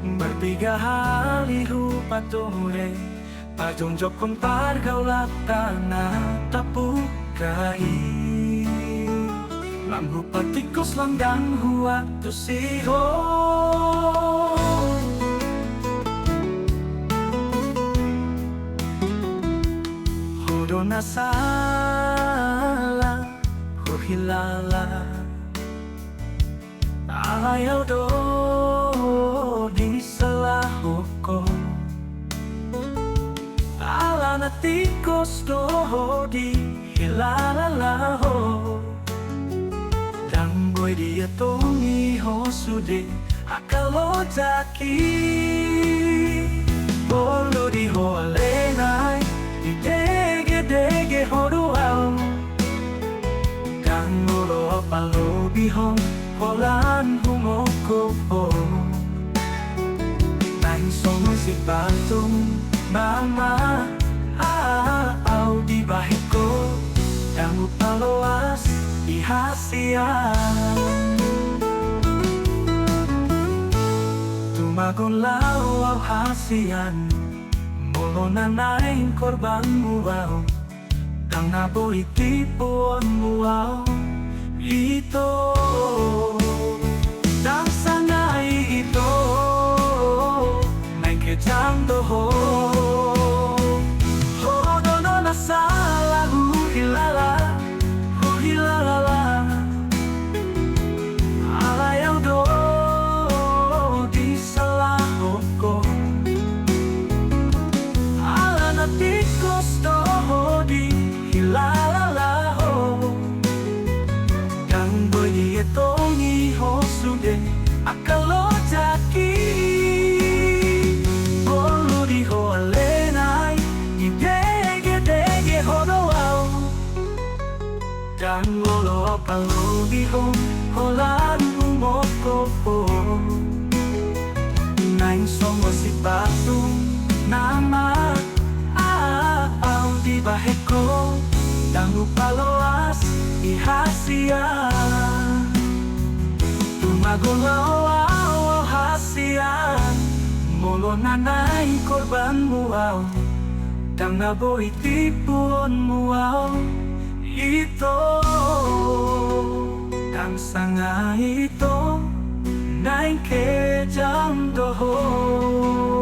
Bertiga hari rupa tore Pajonjok kon pargaulat tanah tapu kai Lambu patikos langgang huat tu siho Hodo nasala Huhilala Ayaw do di salahoko Ala na tikos do di hilalalaho Danggoy dia tongi ho sude akalo taki Bolo di ho alenay di dege ho dual Kangolo palo bihong Holan humoko Nang song si patung Mama Au di bahiko Damu paloas ihasian Tumagon lau au hasian Molo nanaing korban muau Tang nabo itipon muau Ito Dang sanay ito May kejang doho Hodo no nasala Huhilalala Alayaw do di salahoko Ala na tikos doho di hilalalaho Tongi ho sude akalo jaki Bolu di ho alenay di dege ho doau Dan ngolo palo di ho holan humoko Naing songo si patung nama Au di baheko Dangu paloas ihasian Tumagulaw hasian Molo nanay korban muaw Dang nabo itipon muaw Ito Dang sanga ito Naing kejang doho